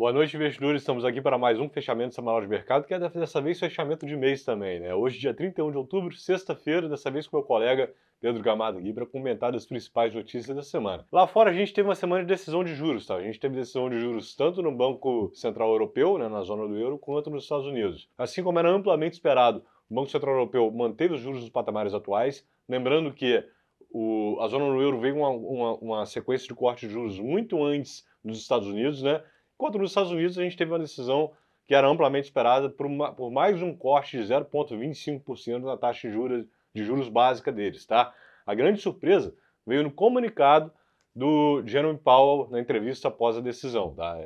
Boa noite, investidores. Estamos aqui para mais um fechamento semanal de mercado, que é dessa vez fechamento de mês também, né? Hoje, dia 31 de outubro, sexta-feira, dessa vez com meu colega Pedro Gamado aqui para comentar as principais notícias da semana. Lá fora a gente teve uma semana de decisão de juros, tá? A gente teve decisão de juros tanto no Banco Central Europeu, né, na zona do euro, quanto nos Estados Unidos. Assim como era amplamente esperado, o Banco Central Europeu manteve os juros nos patamares atuais, lembrando que a zona do euro veio uma sequência de cortes de juros muito antes dos Estados Unidos, né? Enquanto nos Estados Unidos a gente teve uma decisão que era amplamente esperada por mais um corte de 0,25% na taxa de juros básica deles, tá? A grande surpresa veio no comunicado do Jerome Powell na entrevista após a decisão, tá?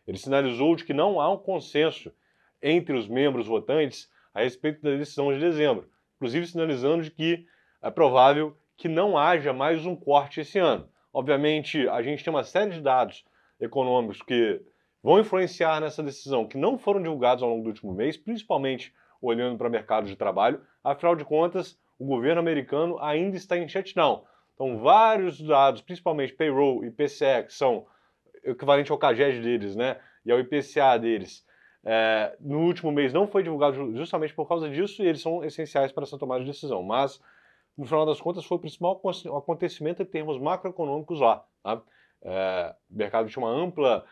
Ele sinalizou de que não há um consenso entre os membros votantes a respeito da decisão de dezembro, inclusive sinalizando de que é provável que não haja mais um corte esse ano. Obviamente, a gente tem uma série de dados econômicos que vão influenciar nessa decisão, que não foram divulgados ao longo do último mês, principalmente olhando para o mercado de trabalho. Afinal de contas, o governo americano ainda está em shutdown. Então, vários dados, principalmente payroll e PCE, que são equivalente ao CAGED deles, né, e ao IPCA deles, no último mês não foi divulgado justamente por causa disso, e eles são essenciais para essa tomada de decisão. Mas, no final das contas, foi o principal acontecimento em termos macroeconômicos lá. Tá? O mercado tinha uma ampla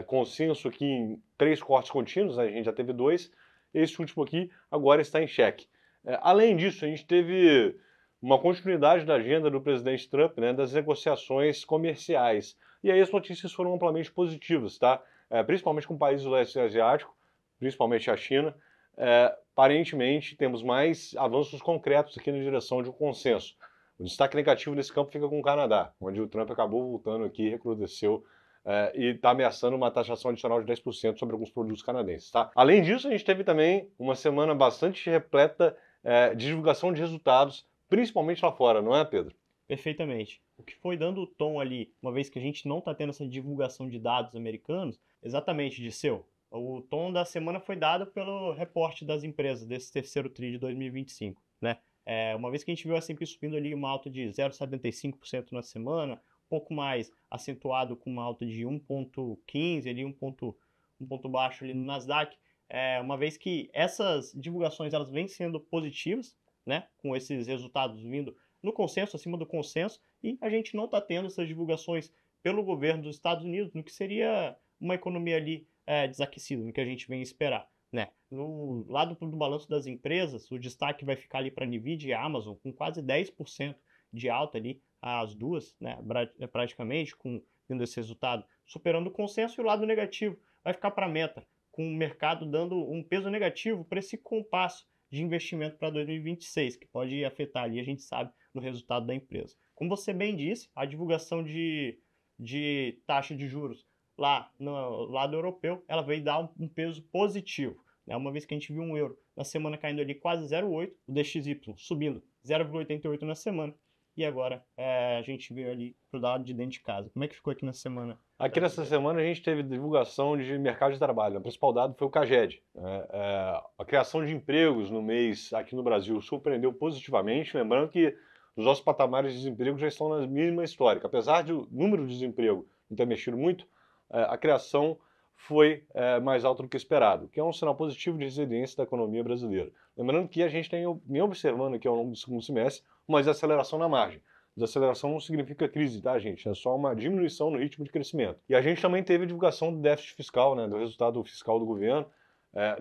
consenso aqui em 3 cortes contínuos, né? A gente já teve 2, esse último aqui agora está em xeque. Além disso, a gente teve uma continuidade da agenda do presidente Trump, né, das negociações comerciais. E aí as notícias foram amplamente positivas, tá? Principalmente com países do leste asiático, principalmente a China. Aparentemente, temos mais avanços concretos aqui na direção de um consenso. O destaque negativo nesse campo fica com o Canadá, onde o Trump acabou voltando aqui, recrudesceu e está ameaçando uma taxação adicional de 10% sobre alguns produtos canadenses. Tá? Além disso, a gente teve também uma semana bastante repleta de divulgação de resultados, principalmente lá fora, não é, Pedro? Perfeitamente. O que foi dando o tom ali, uma vez que a gente não está tendo essa divulgação de dados americanos, exatamente, Disseu. O tom da semana foi dado pelo reporte das empresas desse terceiro TRI de 2025, né? Uma vez que a gente viu a S&P subindo ali uma alta de 0,75% na semana, um pouco mais acentuado com uma alta de 1,15, ali um ponto baixo ali no Nasdaq, uma vez que essas divulgações elas vêm sendo positivas, né? Com esses resultados vindo no consenso, acima do consenso, e a gente não está tendo essas divulgações pelo governo dos Estados Unidos, no que seria uma economia ali desaquecida, no que a gente vem esperar. Né? No lado do balanço das empresas, o destaque vai ficar ali para a Nvidia e a Amazon, com quase 10% de alta ali, as duas, né, praticamente, com tendo esse resultado superando o consenso, e o lado negativo vai ficar para a Meta, com o mercado dando um peso negativo para esse compasso de investimento para 2026, que pode afetar ali, a gente sabe, no resultado da empresa. Como você bem disse, a divulgação de taxa de juros lá no lado europeu, ela veio dar um peso positivo. Né? Uma vez que a gente viu um euro na semana caindo ali quase 0,8, o DXY subindo 0,88 na semana, e agora a gente veio ali para o lado de dentro de casa. Como é que ficou aqui na semana? Aqui nessa semana a gente teve divulgação de mercado de trabalho. O principal dado foi o CAGED. A criação de empregos no mês aqui no Brasil surpreendeu positivamente, lembrando que os nossos patamares de desemprego já estão na mínima histórica. Apesar de o número de desemprego não ter mexido muito, a criação foi mais alta do que esperado, que é um sinal positivo de resiliência da economia brasileira. Lembrando que a gente vem observando aqui ao longo do segundo semestre uma desaceleração na margem. Desaceleração não significa crise, tá, gente? É só uma diminuição no ritmo de crescimento. E a gente também teve a divulgação do déficit fiscal, né, do resultado fiscal do governo,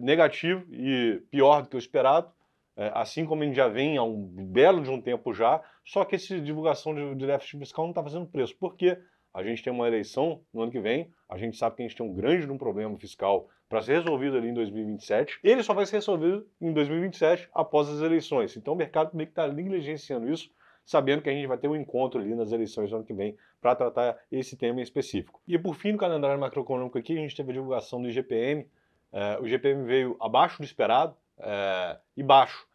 negativo e pior do que o esperado, assim como a gente já vem há um belo de um tempo já, só que essa divulgação de déficit fiscal não está fazendo preço. Por quê? A gente tem uma eleição no ano que vem, a gente sabe que a gente tem um grande problema fiscal para ser resolvido ali em 2027, ele só vai ser resolvido em 2027 após as eleições. Então o mercado meio que está negligenciando isso, sabendo que a gente vai ter um encontro ali nas eleições do ano que vem para tratar esse tema em específico. E por fim, no calendário macroeconômico aqui, a gente teve a divulgação do IGPM. O IGPM veio abaixo do esperado e baixo.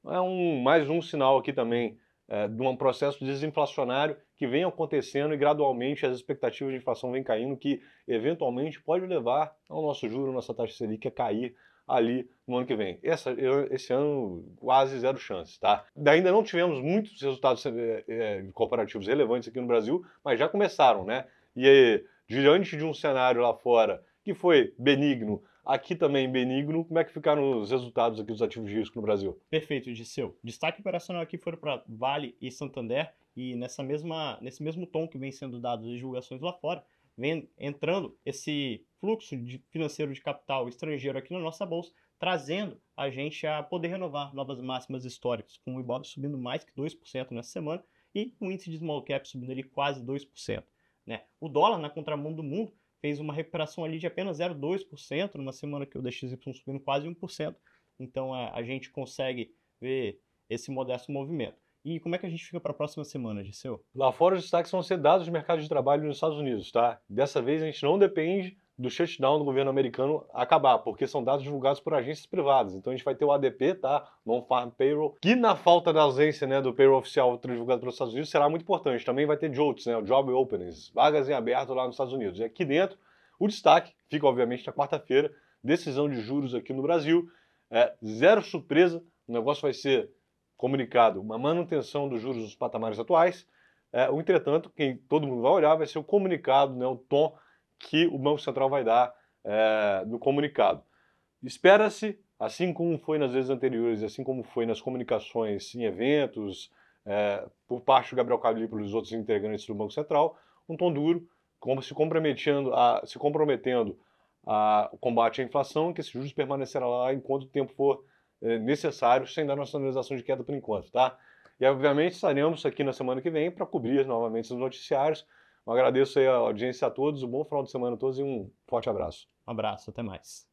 É mais um sinal aqui também de um processo desinflacionário que vem acontecendo e gradualmente as expectativas de inflação vêm caindo, que eventualmente pode levar ao nosso juro, nossa taxa Selic a cair ali no ano que vem. Esse ano quase zero chance, tá? Ainda não tivemos muitos resultados comparativos relevantes aqui no Brasil, mas já começaram, né? E diante de um cenário lá fora que foi benigno, aqui também benigno. Como é que ficaram os resultados aqui dos ativos de risco no Brasil? Perfeito, Disseu. Destaque operacional aqui foram para Vale e Santander, e nesse mesmo tom que vem sendo dado as divulgações lá fora, vem entrando esse fluxo financeiro de capital estrangeiro aqui na nossa bolsa, trazendo a gente a poder renovar novas máximas históricas, com o Ibovespa subindo mais que 2% nessa semana e o índice de small cap subindo ali quase 2%. Né? O dólar, na contramão do mundo, fez uma recuperação ali de apenas 0,2%, numa semana que o DXY subindo quase 1%. Então a gente consegue ver esse modesto movimento. E como é que a gente fica para a próxima semana, Disseu? Lá fora os destaques vão ser dados de mercado de trabalho nos Estados Unidos, tá? Dessa vez a gente não depende do shutdown do governo americano acabar, porque são dados divulgados por agências privadas. Então a gente vai ter o ADP, tá? Non-Farm Payroll, que na falta da ausência, né, do payroll oficial divulgado pelos Estados Unidos será muito importante. Também vai ter JOLTS, né, o Job Openings, vagas em aberto lá nos Estados Unidos. E aqui dentro, o destaque fica obviamente na quarta-feira, decisão de juros aqui no Brasil. Zero surpresa, o negócio vai ser comunicado, uma manutenção dos juros nos patamares atuais. Entretanto, quem todo mundo vai olhar vai ser o comunicado, né, o tom que o Banco Central vai dar no comunicado. Espera-se, assim como foi nas vezes anteriores, assim como foi nas comunicações em eventos, por parte do Gabriel Cavalli e pelos outros integrantes do Banco Central, um tom duro, como se comprometendo ao combate à inflação, que esses juros permanecerá lá enquanto o tempo for necessário, sem dar nossa sinalização de queda por enquanto, tá? E obviamente estaremos aqui na semana que vem para cobrir novamente os noticiários. Eu agradeço aí a audiência a todos, um bom final de semana a todos e um forte abraço. Um abraço, até mais.